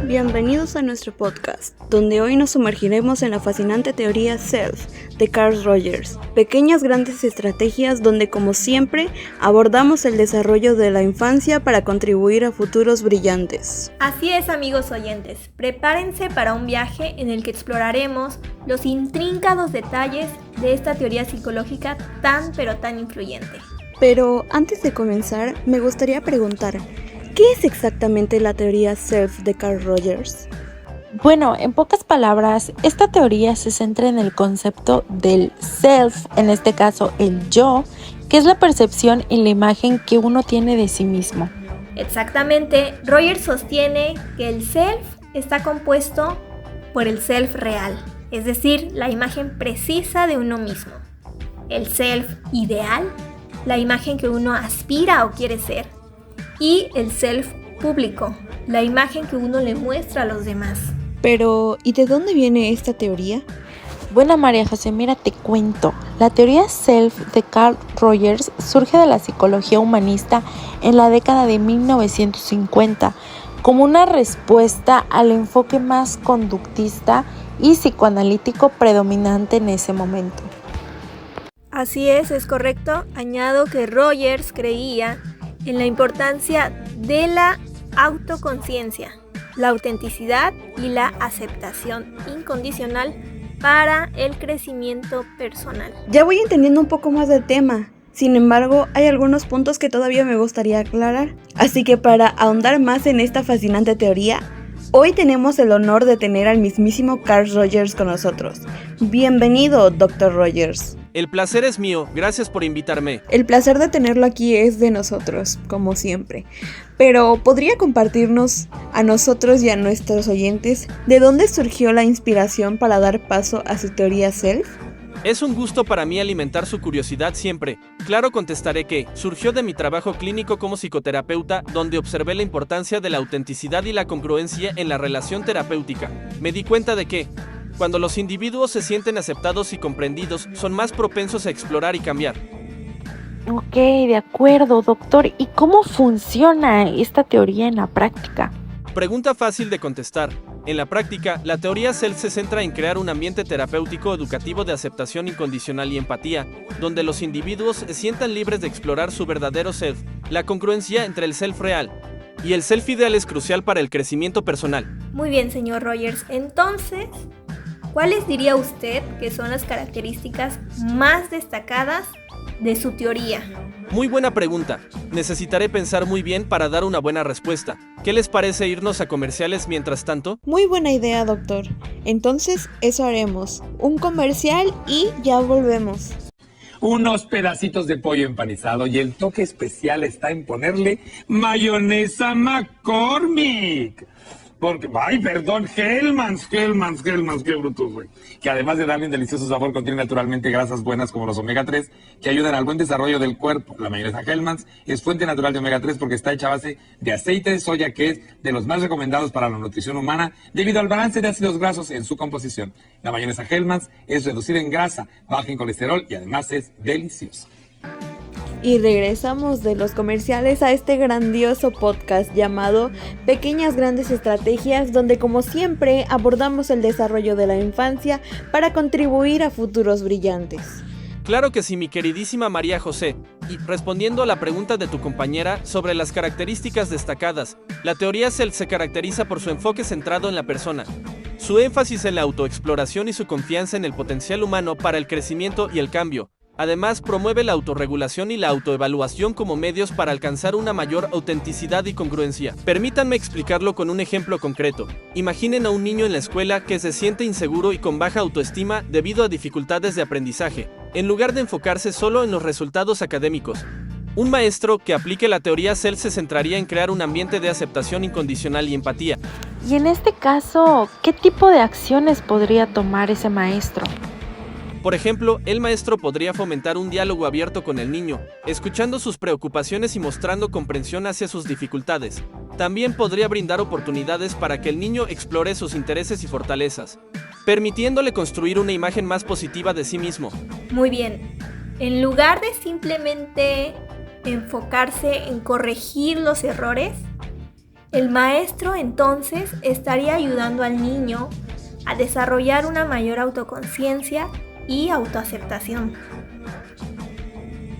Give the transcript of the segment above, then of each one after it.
Bienvenidos a nuestro podcast, donde hoy nos sumergiremos en la fascinante teoría SELF de Carl Rogers. Pequeñas grandes estrategias donde, como siempre, abordamos el desarrollo de la infancia para contribuir a futuros brillantes. Así es, amigos oyentes, prepárense para un viaje en el que exploraremos los intrincados detalles de esta teoría psicológica tan influyente. Pero antes de comenzar, me gustaría preguntar, ¿qué es exactamente la teoría SELF de Carl Rogers? Bueno, en pocas palabras, esta teoría se centra en el concepto del self, en este caso el yo, que es la percepción y la imagen que uno tiene de sí mismo. Exactamente, Rogers sostiene que el self está compuesto por el self real, es decir, la imagen precisa de uno mismo. El self ideal, la imagen que uno aspira o quiere ser. Y el self público, la imagen que uno le muestra a los demás. Pero, ¿y de dónde viene esta teoría? Bueno, María José, mira, te cuento. La teoría SELF de Carl Rogers surge de la psicología humanista en la década de 1950 como una respuesta al enfoque más conductista y psicoanalítico predominante en ese momento. Así es correcto. Añado que Rogers creía en la importancia de la autoconciencia, la autenticidad y la aceptación incondicional para el crecimiento personal. Ya voy entendiendo un poco más del tema. Sin embargo, hay algunos puntos que todavía me gustaría aclarar. Así que para ahondar más en esta fascinante teoría, hoy tenemos el honor de tener al mismísimo Carl Rogers con nosotros. Bienvenido, Dr. Rogers. El placer es mío, gracias por invitarme. El placer de tenerlo aquí es de nosotros, como siempre. Pero, ¿podría compartirnos a nosotros y a nuestros oyentes de dónde surgió la inspiración para dar paso a su teoría SELF? Es un gusto para mí alimentar su curiosidad siempre. Claro, contestaré que surgió de mi trabajo clínico como psicoterapeuta, donde observé la importancia de la autenticidad y la congruencia en la relación terapéutica. Me di cuenta de que, cuando los individuos se sienten aceptados y comprendidos, son más propensos a explorar y cambiar. Ok, de acuerdo, doctor. ¿Y cómo funciona esta teoría en la práctica? Pregunta fácil de contestar. En la práctica, la teoría SELF se centra en crear un ambiente terapéutico educativo de aceptación incondicional y empatía, donde los individuos se sientan libres de explorar su verdadero self. La congruencia entre el self real y el self ideal es crucial para el crecimiento personal. Muy bien, señor Rogers. Entonces, ¿cuáles diría usted que son las características más destacadas de su teoría? Muy buena pregunta. Necesitaré pensar muy bien para dar una buena respuesta. ¿Qué les parece irnos a comerciales mientras tanto? Muy buena idea, doctor. Entonces, eso haremos. Un comercial y ya volvemos. Unos pedacitos de pollo empanizado y el toque especial está en ponerle mayonesa McCormick. Porque, Hellmann's, qué brutos, güey. Que además de darle un delicioso sabor, contiene naturalmente grasas buenas como los omega 3, que ayudan al buen desarrollo del cuerpo. La mayonesa Hellmann's es fuente natural de omega 3 porque está hecha a base de aceite de soya, que es de los más recomendados para la nutrición humana debido al balance de ácidos grasos en su composición. La mayonesa Hellmann's es reducida en grasa, baja en colesterol y además es deliciosa. Y regresamos de los comerciales a este grandioso podcast llamado Pequeñas Grandes Estrategias, donde como siempre abordamos el desarrollo de la infancia para contribuir a futuros brillantes. Claro que sí, mi queridísima María José. Y respondiendo a la pregunta de tu compañera sobre las características destacadas, la teoría SELF se caracteriza por su enfoque centrado en la persona, su énfasis en la autoexploración y su confianza en el potencial humano para el crecimiento y el cambio. Además, promueve la autorregulación y la autoevaluación como medios para alcanzar una mayor autenticidad y congruencia. Permítanme explicarlo con un ejemplo concreto. Imaginen a un niño en la escuela que se siente inseguro y con baja autoestima debido a dificultades de aprendizaje, en lugar de enfocarse solo en los resultados académicos. Un maestro que aplique la teoría SELF se centraría en crear un ambiente de aceptación incondicional y empatía. Y en este caso, ¿qué tipo de acciones podría tomar ese maestro? Por ejemplo, el maestro podría fomentar un diálogo abierto con el niño, escuchando sus preocupaciones y mostrando comprensión hacia sus dificultades. También podría brindar oportunidades para que el niño explore sus intereses y fortalezas, permitiéndole construir una imagen más positiva de sí mismo. Muy bien. En lugar de simplemente enfocarse en corregir los errores, El maestro entonces estaría ayudando al niño a desarrollar una mayor autoconciencia y autoaceptación.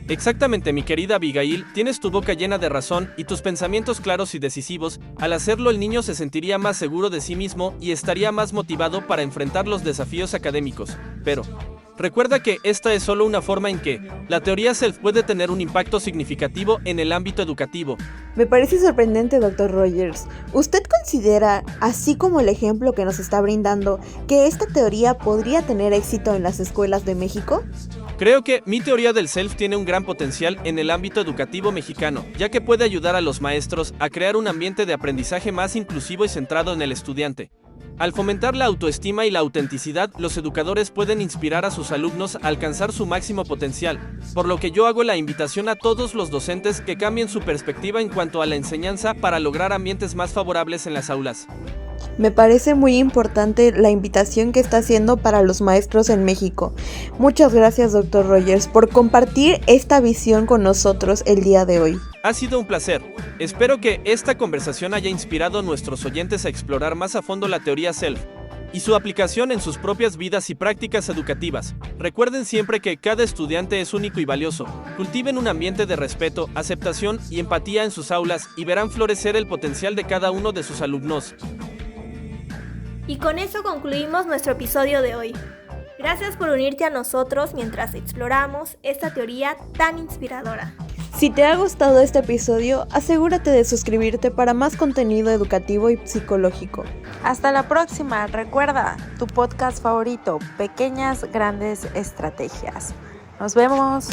Exactamente, mi querida Abigail, tienes tu boca llena de razón y tus pensamientos claros y decisivos. Al hacerlo, el niño se sentiría más seguro de sí mismo y estaría más motivado para enfrentar los desafíos académicos. Pero recuerda que esta es solo una forma en que la teoría SELF puede tener un impacto significativo en el ámbito educativo. Me parece sorprendente, Dr. Rogers. ¿Usted considera, así como el ejemplo que nos está brindando, que esta teoría podría tener éxito en las escuelas de México? Creo que mi teoría del SELF tiene un gran potencial en el ámbito educativo mexicano, ya que puede ayudar a los maestros a crear un ambiente de aprendizaje más inclusivo y centrado en el estudiante. Al fomentar la autoestima y la autenticidad, los educadores pueden inspirar a sus alumnos a alcanzar su máximo potencial, por lo que yo hago la invitación a todos los docentes que cambien su perspectiva en cuanto a la enseñanza para lograr ambientes más favorables en las aulas. Me parece muy importante la invitación que está haciendo para los maestros en México. Muchas gracias, Dr. Rogers, por compartir esta visión con nosotros el día de hoy. Ha sido un placer. Espero que esta conversación haya inspirado a nuestros oyentes a explorar más a fondo la teoría SELF y su aplicación en sus propias vidas y prácticas educativas. Recuerden siempre que cada estudiante es único y valioso. Cultiven un ambiente de respeto, aceptación y empatía en sus aulas y verán florecer el potencial de cada uno de sus alumnos. Y con eso concluimos nuestro episodio de hoy. Gracias por unirte a nosotros mientras exploramos esta teoría tan inspiradora. Si te ha gustado este episodio, asegúrate de suscribirte para más contenido educativo y psicológico. Hasta la próxima. Recuerda, tu podcast favorito, Pequeñas Grandes Estrategias. Nos vemos.